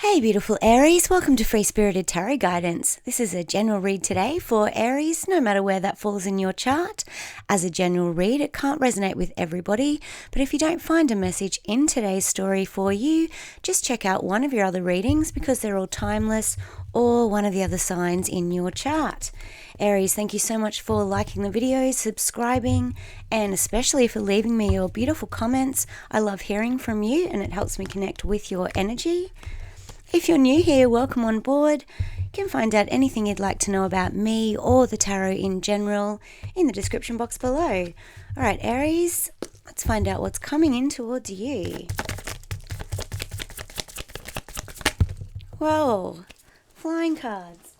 Hey beautiful Aries, welcome to Free Spirited Tarot Guidance. This is a general read today for Aries, no matter where that falls in your chart. As a general read, it can't resonate with everybody, but if you don't find a message in today's story for you, just check out one of your other readings because they're all timeless, or one of the other signs in your chart. Aries, thank you so much for liking the videos, subscribing, and especially for leaving me your beautiful comments. I love hearing from you and it helps me connect with your energy. If you're new here, welcome on board. You can find out anything you'd like to know about me or the tarot in general in the description box below. All right, Aries, let's find out what's coming in towards you. Whoa, flying cards.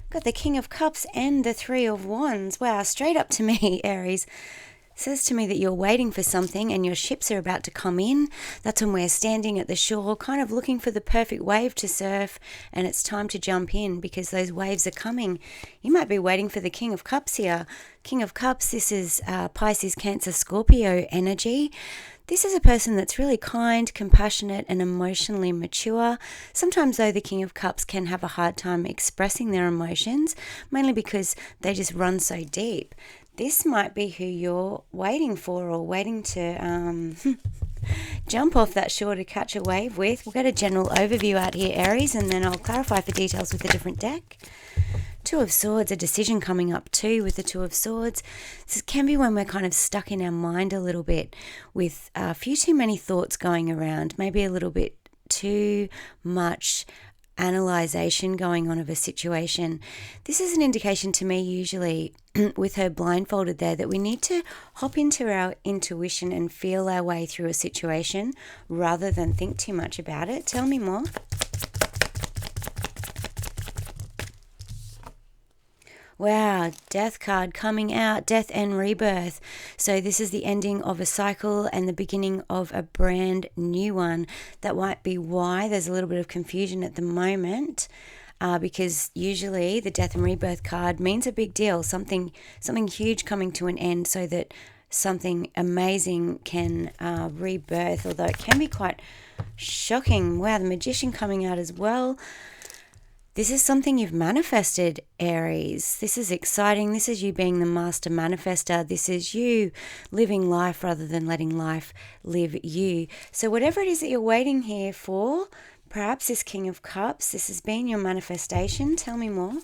Got the King of Cups and the Three of Wands. Wow, straight up to me, Aries. Says to me that you're waiting for something and your ships are about to come in. That's when we're standing at the shore, kind of looking for the perfect wave to surf, and it's time to jump in because those waves are coming. You might be waiting for the King of Cups here. King of Cups, this is Pisces, Cancer, Scorpio energy. This is a person that's really kind, compassionate, and emotionally mature. Sometimes, though, the King of Cups can have a hard time expressing their emotions, mainly because they just run so deep. This might be who you're waiting for or waiting to jump off that shore to catch a wave with. We'll get a general overview out here, Aries, and then I'll clarify for details with a different deck. Two of Swords, a decision coming up too with the Two of Swords. This can be when we're kind of stuck in our mind a little bit with a few too many thoughts going around, maybe a little bit too much analyzation going on of a situation. This is an indication to me usually with her blindfolded there that we need to hop into our intuition and feel our way through a situation rather than think too much about it. Tell me more. Wow, Death card coming out, death and rebirth. So this is the ending of a cycle and the beginning of a brand new one. That might be why there's a little bit of confusion at the moment, because usually the death and rebirth card means a big deal, something huge coming to an end so that something amazing can rebirth, although it can be quite shocking. Wow, the Magician coming out as well. This is something you've manifested, Aries. This is exciting. This is you being the master manifester. This is you living life rather than letting life live you. So whatever it is that you're waiting here for, perhaps this King of Cups, this has been your manifestation. Tell me more.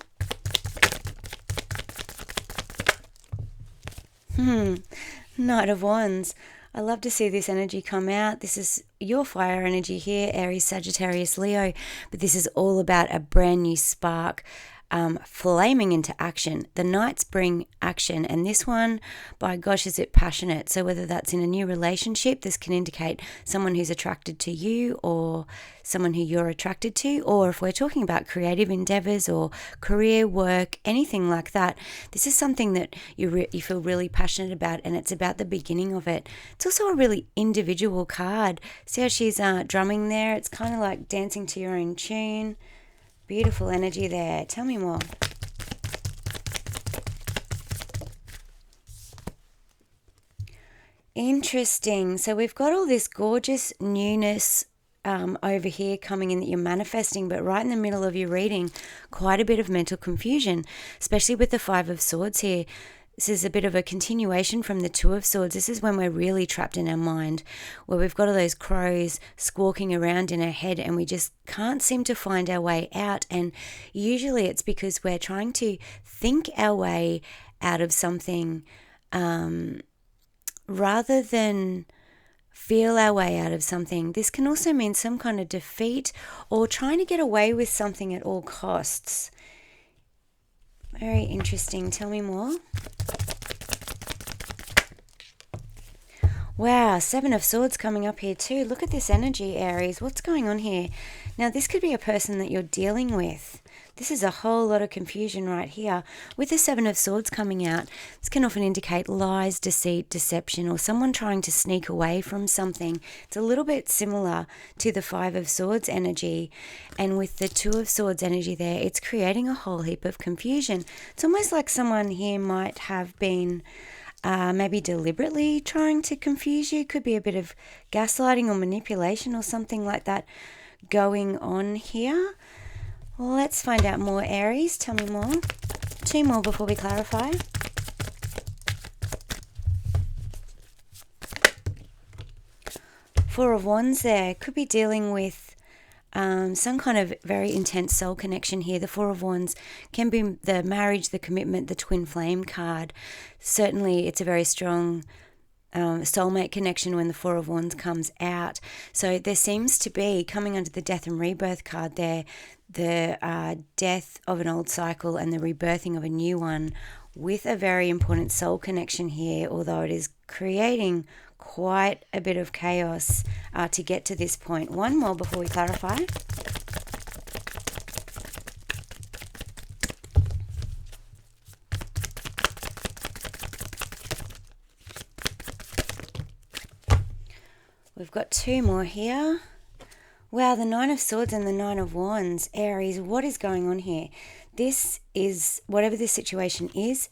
Knight of Wands. I love to see this energy come out. This is your fire energy here, Aries, Sagittarius, Leo. But this is all about a brand new spark flaming into action. The Knights bring action. And this one, by gosh, is it passionate. So whether that's in a new relationship, this can indicate someone who's attracted to you or someone who you're attracted to. Or if we're talking about creative endeavors or career, work, anything like that, this is something that you feel really passionate about, and it's about the beginning of it. It's also a really individual card. See how she's drumming there? It's kind of like dancing to your own tune. Beautiful energy there. Tell me more. Interesting. So we've got all this gorgeous newness over here coming in that you're manifesting, but right in the middle of your reading, quite a bit of mental confusion, especially with the Five of Swords here. This is a bit of a continuation from the Two of Swords. This is when we're really trapped in our mind, where we've got all those crows squawking around in our head and we just can't seem to find our way out. And usually it's because we're trying to think our way out of something rather than feel our way out of something. This can also mean some kind of defeat or trying to get away with something at all costs. Very interesting. Tell me more. Wow, Seven of Swords coming up here too. Look at this energy, Aries. What's going on here? Now, this could be a person that you're dealing with. This is a whole lot of confusion right here. With the Seven of Swords coming out, this can often indicate lies, deceit, deception, or someone trying to sneak away from something. It's a little bit similar to the Five of Swords energy. And with the Two of Swords energy there, it's creating a whole heap of confusion. It's almost like someone here might have been maybe deliberately trying to confuse you. Could be a bit of gaslighting or manipulation or something like that going on here. Well, let's find out more, Aries. Tell me more. 2 more before we clarify. Four of Wands there. Could be dealing with some kind of very intense soul connection here. The Four of Wands can be the marriage, the commitment, the twin flame card. Certainly it's a very strong soulmate connection when the Four of Wands comes out. So there seems to be, coming under the death and rebirth card there, the death of an old cycle and the rebirthing of a new one, with a very important soul connection here, although it is creating quite a bit of chaos to get to this point. 1 more before we clarify. We've got 2 more here. Wow, the 9 of Swords and the 9 of Wands. Aries, what is going on here? This is, whatever this situation is,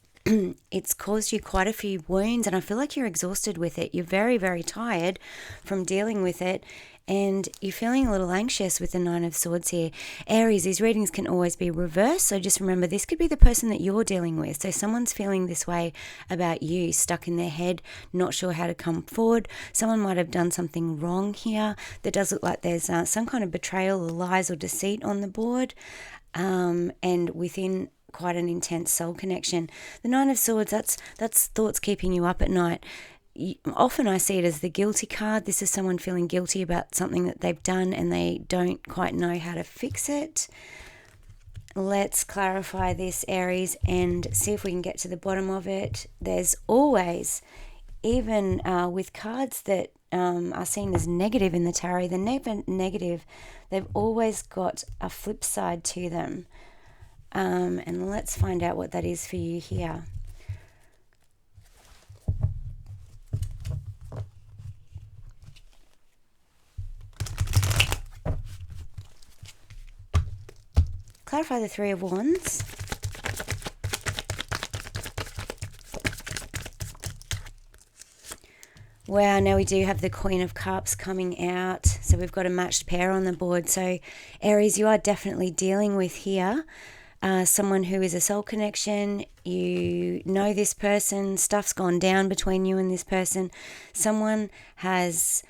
it's caused you quite a few wounds, and I feel like you're exhausted with it. You're very, very tired from dealing with it, and you're feeling a little anxious with the 9 of Swords here. Aries, these readings can always be reversed, so just remember this could be the person that you're dealing with. So someone's feeling this way about you, stuck in their head, not sure how to come forward. Someone might have done something wrong here. There does look like there's some kind of betrayal or lies or deceit on the board, and within quite an intense soul connection. The 9 of Swords, that's thoughts keeping you up at night. Often I see it as the guilty card. This is someone feeling guilty about something that they've done and they don't quite know how to fix it. Let's clarify this, Aries, and see if we can get to the bottom of it. There's always, even with cards that are seen as negative in the tarot, the negative, they've always got a flip side to them. And let's find out what that is for you here. Clarify the 3 of Wands. Wow, now we do have the Queen of Cups coming out. So we've got a matched pair on the board. So Aries, you are definitely dealing with here someone who is a soul connection. You know this person, stuff's gone down between you and this person. Someone has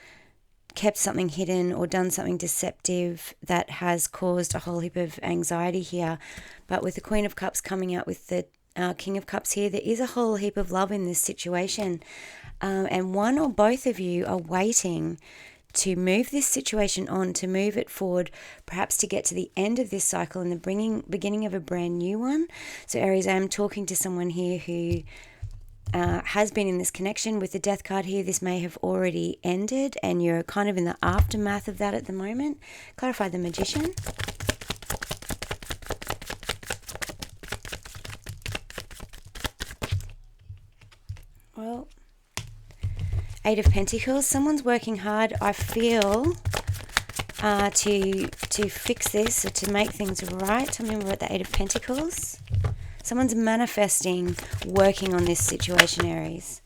kept something hidden or done something deceptive that has caused a whole heap of anxiety here. But with the Queen of Cups coming out with the King of Cups here, there is a whole heap of love in this situation. And one or both of you are waiting to move this situation on, to move it forward, perhaps to get to the end of this cycle and the beginning of a brand new one. So Aries, I am talking to someone here who has been in this connection. With the Death card here, this may have already ended and you're kind of in the aftermath of that at the moment. Clarify the Magician. Well, 8 of Pentacles. Someone's working hard, I feel, to fix this or to make things right. Tell me more about the 8 of Pentacles. Someone's manifesting, working on this situation, Aries.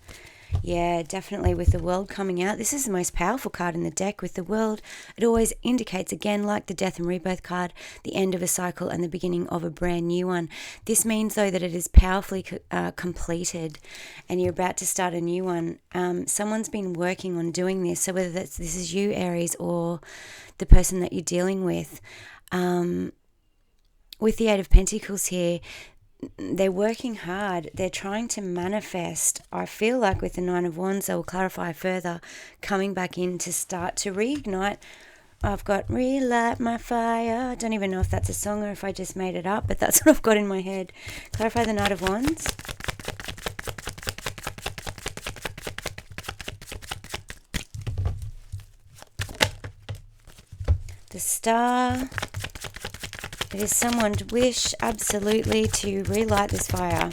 Yeah, definitely with the World coming out. This is the most powerful card in the deck. With the World, it always indicates, again, like the Death and Rebirth card, the end of a cycle and the beginning of a brand new one. This means, though, that it is powerfully completed and you're about to start a new one. Someone's been working on doing this. So whether this is you, Aries, or the person that you're dealing with. With the 8 of Pentacles here, they're working hard. They're trying to manifest. I feel like with the 9 of Wands, I will clarify further, coming back in to start to reignite. I've got relight my fire. I don't even know if that's a song or if I just made it up, but that's what I've got in my head. Clarify the Knight of Wands. The Star. It is someone's wish, absolutely, to relight this fire.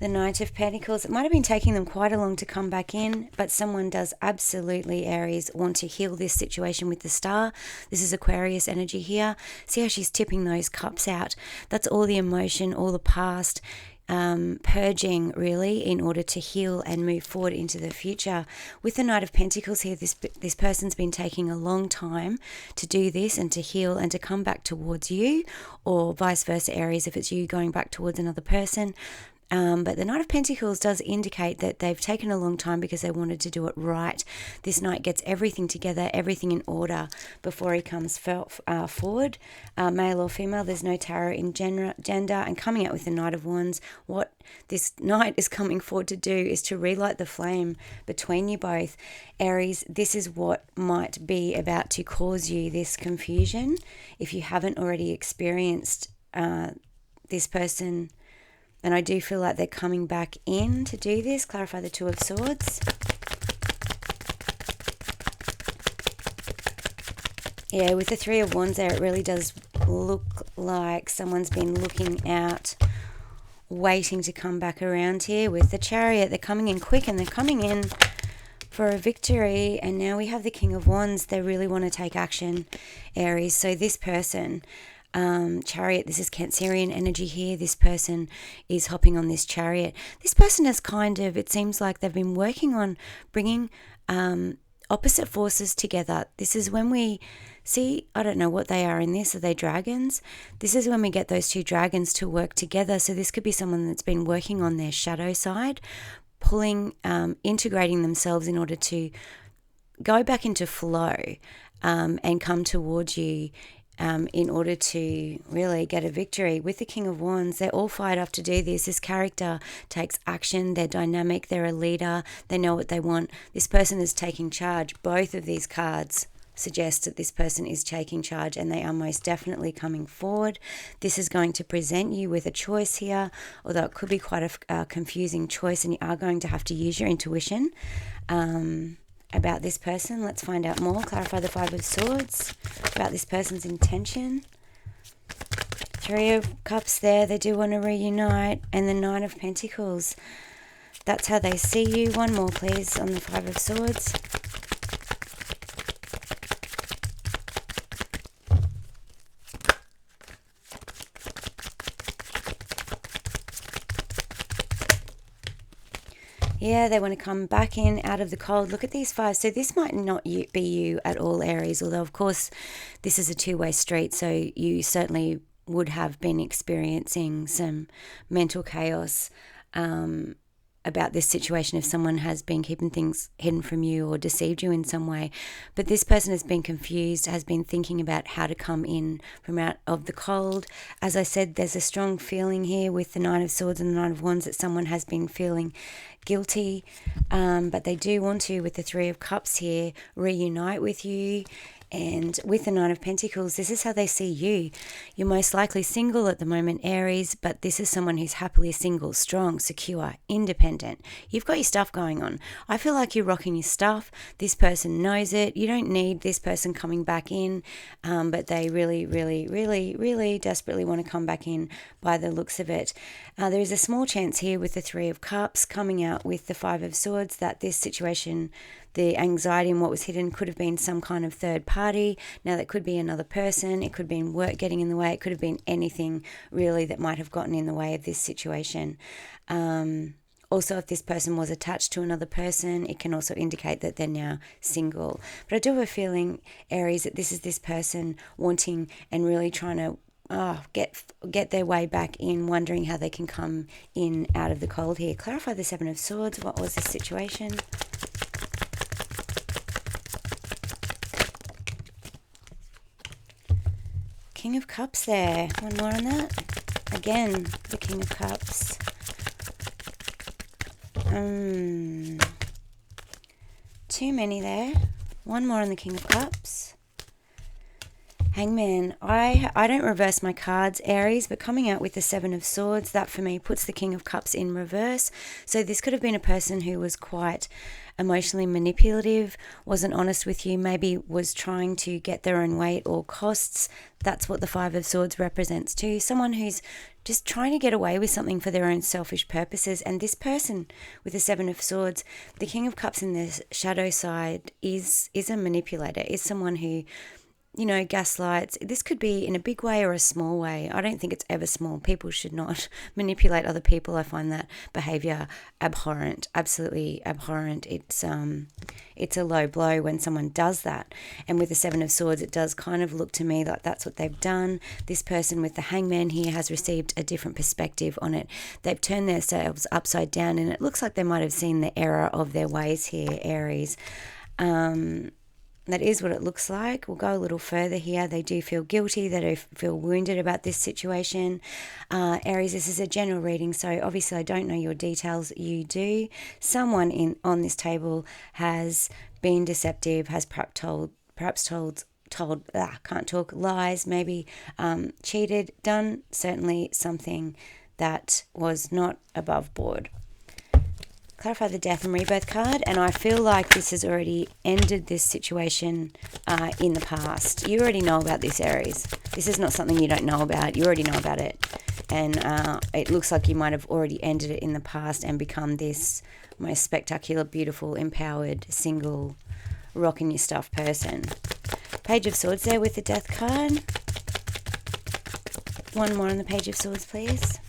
The Knight of Pentacles. It might have been taking them quite a long to come back in, but someone does absolutely, Aries, want to heal this situation with the Star. This is Aquarius energy here. See how she's tipping those cups out? That's all the emotion, all the past, purging really in order to heal and move forward into the future. With the Knight of Pentacles here, this person's been taking a long time to do this and to heal and to come back towards you, or vice versa, Aries, if it's you going back towards another person. But the Knight of Pentacles does indicate that they've taken a long time because they wanted to do it right. This knight gets everything together, everything in order before he comes forward. Male or female, there's no tarot in gender. And coming out with the Knight of Wands, what this knight is coming forward to do is to relight the flame between you both. Aries, this is what might be about to cause you this confusion. If you haven't already experienced this person, and I do feel like they're coming back in to do this. Clarify the Two of Swords. Yeah, with the Three of Wands there, it really does look like someone's been looking out, waiting to come back around here. With the Chariot, they're coming in quick and they're coming in for a victory. And now we have the King of Wands. They really want to take action, Aries. So this person... Chariot, this is Cancerian energy here. This person is hopping on this chariot. This person has kind of, it seems like they've been working on bringing opposite forces together. This is when we see, I don't know what they are in this. Are they dragons? This is when we get those two dragons to work together. So this could be someone that's been working on their shadow side, pulling, integrating themselves in order to go back into flow and come towards you in order to really get a victory. With the King of Wands, they're all fired up to do this. This character takes action. They're dynamic. They're a leader. They know what they want. This person is taking charge. Both of these cards suggest that this person is taking charge, and they are most definitely coming forward. This is going to present you with a choice here, although it could be quite a confusing choice, and you are going to have to use your intuition about this person. Let's find out more. Clarify the Five of Swords about this person's intention. Three of Cups there. They do want to reunite. And the Nine of Pentacles. That's how they see you. One more, please, on the Five of Swords. Yeah, they want to come back in out of the cold. Look at these fives. So this might not be you at all, Aries, although, of course, this is a two-way street. So you certainly would have been experiencing some mental chaos about this situation if someone has been keeping things hidden from you or deceived you in some way. But this person has been confused, has been thinking about how to come in from out of the cold. As I said, there's a strong feeling here with the Nine of Swords and the Nine of Wands that someone has been feeling guilty, but they do want to, with the Three of Cups here, reunite with you. And with the Nine of Pentacles, this is how they see you. You're most likely single at the moment, Aries, but this is someone who's happily single, strong, secure, independent. You've got your stuff going on. I feel like you're rocking your stuff. This person knows it. You don't need this person coming back in, but they really, really, really, really desperately want to come back in by the looks of it. There is a small chance here with the Three of Cups coming out with the Five of Swords that this situation, the anxiety and what was hidden, could have been some kind of third party. Now that could be another person. It could have been work getting in the way. It could have been anything really that might have gotten in the way of this situation. Also, if this person was attached to another person, it can also indicate that they're now single. But I do have a feeling, Aries, that this is this person wanting and really trying to get their way back in, wondering how they can come in out of the cold here. Clarify the Seven of Swords. What was this situation? King of Cups there. One more on that. Again, the King of Cups. Too many there. One more on the King of Cups. Hangman, I don't reverse my cards, Aries, but coming out with the Seven of Swords, that for me puts the King of Cups in reverse. So this could have been a person who was quite emotionally manipulative, wasn't honest with you, maybe was trying to get their own way at all costs. That's what the Five of Swords represents too. Someone who's just trying to get away with something for their own selfish purposes. And this person with the Seven of Swords, the King of Cups in the shadow side is a manipulator, is someone who, you know, gaslights. This could be in a big way or a small way. I don't think it's ever small. People should not manipulate other people. I find that behavior abhorrent, absolutely abhorrent. It's a low blow when someone does that. And with the Seven of Swords, it does kind of look to me like that's what they've done. This person with the Hangman here has received a different perspective on it. They've turned themselves upside down, and it looks like they might have seen the error of their ways here, Aries. That is what it looks like. We'll go a little further here. They do feel guilty. They do feel wounded about this situation. Aries, this is a general reading, so obviously I don't know your details. You do. Someone on this table has been deceptive, has perhaps told can't talk, lies, maybe cheated, done certainly something that was not above board. Clarify the Death and Rebirth card, and I feel like this has already ended this situation in the past. You already know about this, Aries. This is not something you don't know about. You already know about it. And it looks like you might have already ended it in the past and become this most spectacular, beautiful, empowered, single, rocking your stuff person. Page of Swords there with the Death card. One more on the Page of Swords, please.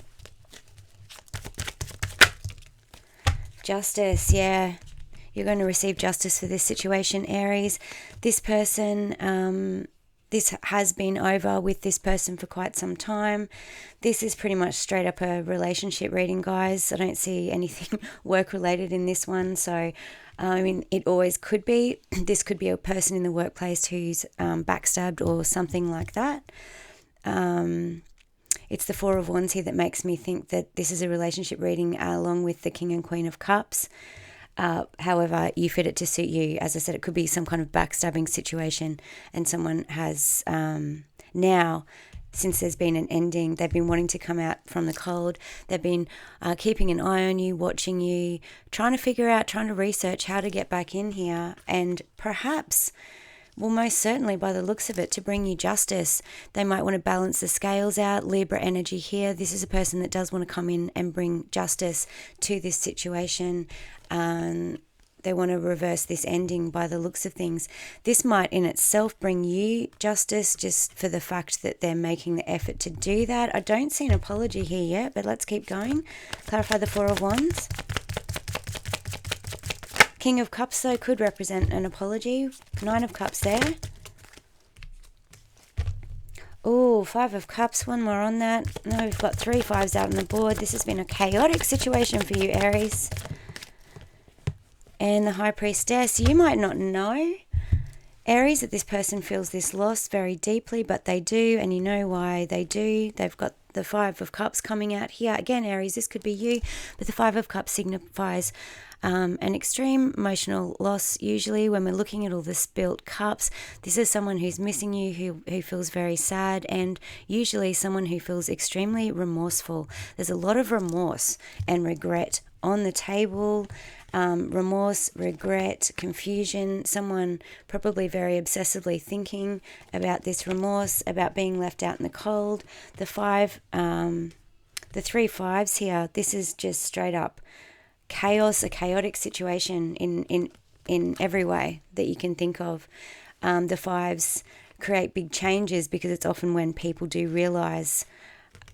Justice, yeah. You're going to receive justice for this situation, Aries. This person, this has been over with this person for quite some time. This is pretty much straight up a relationship reading, guys. I don't see anything work-related in this one. So, I mean, it always could be. This could be a person in the workplace who's backstabbed or something like that. It's the Four of Wands here that makes me think that this is a relationship reading along with the King and Queen of Cups. However, you fit it to suit you. As I said, it could be some kind of backstabbing situation, and someone has now, since there's been an ending, they've been wanting to come out from the cold. They've been keeping an eye on you, watching you, trying to research how to get back in here, and perhaps, well, most certainly by the looks of it, to bring you justice. They might want to balance the scales out. Libra energy here. This is a person that does want to come in and bring justice to this situation. They want to reverse this ending by the looks of things. This might in itself bring you justice just for the fact that they're making the effort to do that. I don't see an apology here yet, but let's keep going. Clarify the Four of Wands. King of Cups, though, could represent an apology. Nine of Cups there. Oh, Five of Cups, one more on that. No, we've got 3 5s out on the board. This has been a chaotic situation for you, Aries. And the High Priestess, you might not know, Aries, that this person feels this loss very deeply, but they do, and you know why they do. They've got the Five of Cups coming out here. Again, Aries, this could be you, but the Five of Cups signifies an extreme emotional loss. Usually when we're looking at all the spilt cups, this is someone who's missing you, who feels very sad, and usually someone who feels extremely remorseful. There's a lot of remorse and regret on the table. Remorse, regret, confusion, someone probably very obsessively thinking about this remorse, about being left out in the cold. The 3 5s here, this is just straight up chaos, a chaotic situation in every way that you can think of. The 5s create big changes because it's often when people do realize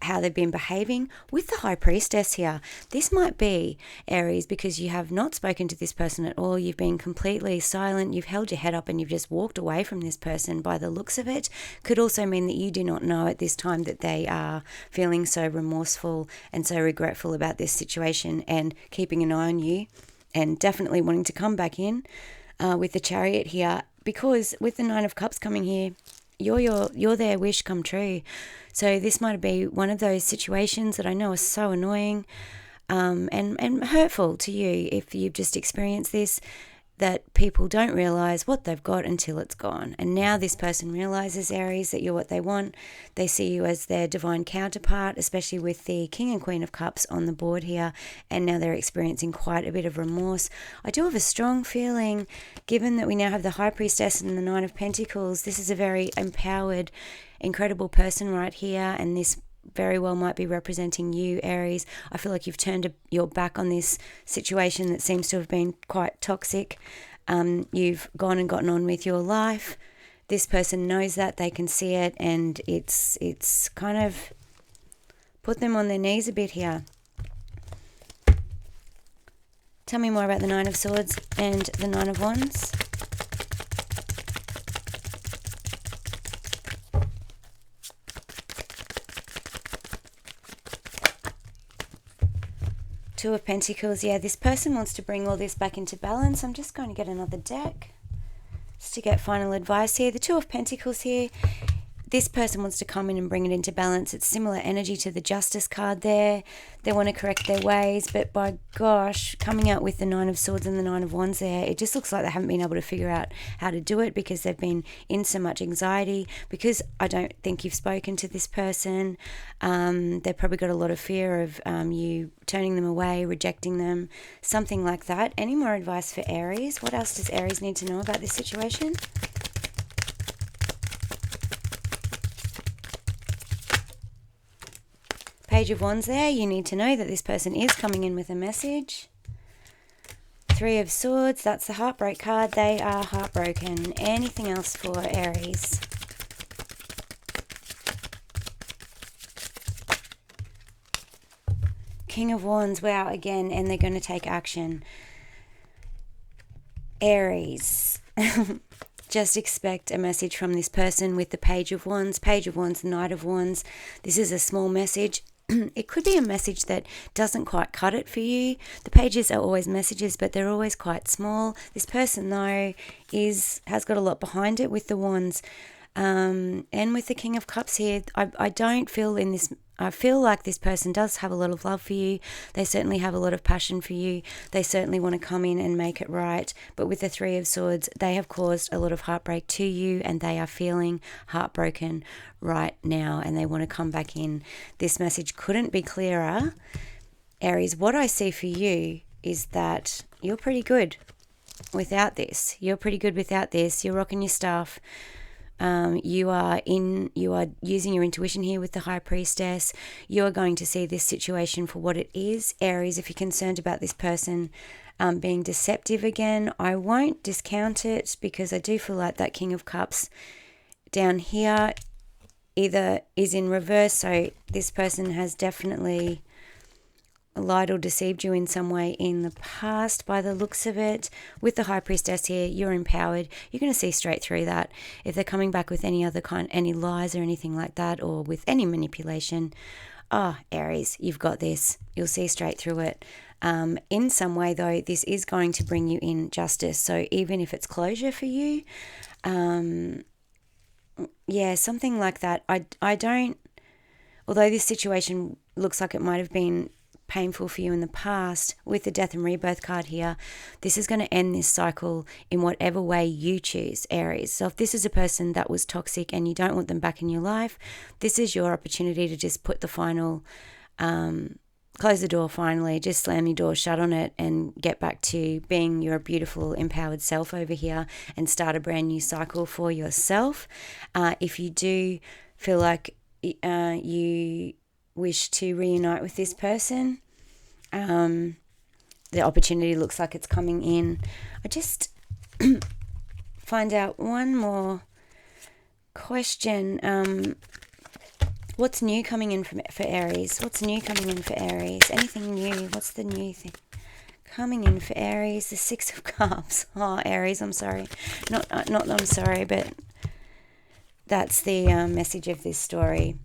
how they've been behaving. With the High Priestess here, this might be, Aries, because you have not spoken to this person at all. You've been completely silent. You've held your head up and you've just walked away from this person by the looks of it. Could also mean that you do not know at this time that they are feeling so remorseful and so regretful about this situation and keeping an eye on you and definitely wanting to come back in with the Chariot here, because with the Nine of Cups coming here, you're their wish come true. So this might be one of those situations that I know are so annoying and hurtful to you if you've just experienced this. that people don't realize what they've got until it's gone. And now this person realizes, Aries, that you're what they want. They see you as their divine counterpart, especially with the King and Queen of Cups on the board here. And now they're experiencing quite a bit of remorse. I do have a strong feeling, given that we now have the High Priestess and the Nine of Pentacles, this is a very empowered, incredible person right here. And this very well might be representing you, Aries. I feel like you've turned your back on this situation that seems to have been quite toxic. You've gone and gotten on with your life. This person knows that, they can see it, and it's kind of put them on their knees a bit here. Tell me more about the Nine of Swords and the Nine of Wands. Two of Pentacles. Yeah, this person wants to bring all this back into balance. I'm just going to get another deck just to get final advice here. The Two of Pentacles here. This person wants to come in and bring it into balance. It's similar energy to the Justice card there. They want to correct their ways, but by gosh, coming out with the Nine of Swords and the Nine of Wands there, it just looks like they haven't been able to figure out how to do it because they've been in so much anxiety, because I don't think you've spoken to this person. They've probably got a lot of fear of you turning them away, rejecting them, something like that. Any more advice for Aries? What else does Aries need to know about this situation? Page of Wands there. You need to know that this person is coming in with a message. Three of Swords. That's the heartbreak card. They are heartbroken. Anything else for Aries? King of Wands. Wow, again, and they're going to take action. Aries. Just expect a message from this person with the Page of Wands, Knight of Wands. This is a small message. It could be a message that doesn't quite cut it for you. The pages are always messages, but they're always quite small. This person, though, has got a lot behind it with the Wands. And with the King of Cups here, I don't feel in this... I feel like this person does have a lot of love for you. They certainly have a lot of passion for you. They certainly want to come in and make it right. But with the Three of Swords, they have caused a lot of heartbreak to you, and they are feeling heartbroken right now, and they want to come back in. This message couldn't be clearer. Aries, what I see for you is that you're pretty good without this. You're pretty good without this. You're rocking your stuff. You are using your intuition here with the High Priestess. You are going to see this situation for what it is. Aries, if you're concerned about this person being deceptive again, I won't discount it, because I do feel like that King of Cups down here either is in reverse, so this person has definitely lied or deceived you in some way in the past by the looks of it. With the High Priestess here, you're empowered. You're going to see straight through that. If they're coming back with any lies or anything like that, or with any manipulation, Aries, you've got this. You'll see straight through it. In some way, though, this is going to bring you in justice. So even if it's closure for you, yeah, something like that. I don't, although this situation looks like it might have been painful for you in the past, with the Death and Rebirth card here, this is going to end this cycle in whatever way you choose, Aries. So if this is a person that was toxic and you don't want them back in your life, this is your opportunity to just put the final, close the door finally, just slam your door shut on it and get back to being your beautiful, empowered self over here and start a brand new cycle for yourself. If you do feel like you wish to reunite with this person, the opportunity looks like it's coming in. I just find out one more question. What's new coming in for Aries? What's new coming in for Aries? Anything new? What's the new thing coming in for Aries? The Six of Cups. Oh, Aries, I'm sorry. Not I'm sorry, but that's the message of this story.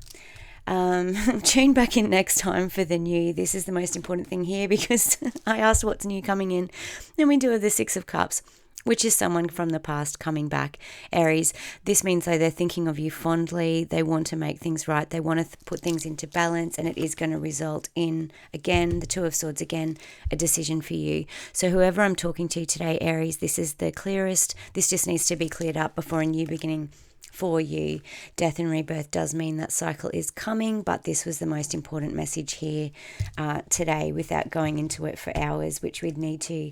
Tune back in next time for the new. This is the most important thing here, because I asked what's new coming in. Then we do the Six of Cups. which is someone from the past coming back, Aries. This means though they're thinking of you fondly. They want to make things right. They want to put things into balance, and it is going to result in, again, the Two of Swords, again, a decision for you. So whoever I'm talking to today, Aries, this is the clearest. This just needs to be cleared up before a new beginning for you. Death and rebirth does mean that cycle is coming, but this was the most important message here today, without going into it for hours, which we'd need to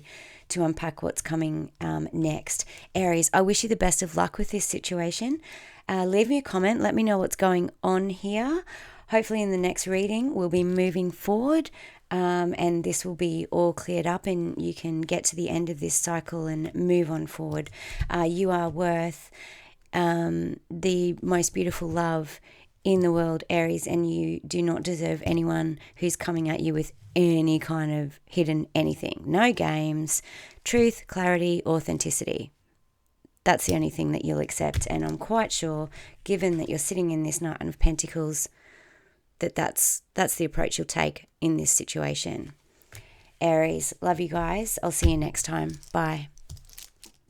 unpack what's coming next. Aries, I wish you the best of luck with this situation. Leave me a comment. Let me know what's going on here. Hopefully in the next reading we'll be moving forward, and this will be all cleared up and you can get to the end of this cycle and move on forward. You are worth the most beautiful love in the world, Aries, and you do not deserve anyone who's coming at you with any kind of hidden anything. No games, truth, clarity, authenticity. That's the only thing that you'll accept. And I'm quite sure, given that you're sitting in this Knight of Pentacles, that's the approach you'll take in this situation. Aries, love you guys. I'll see you next time. Bye.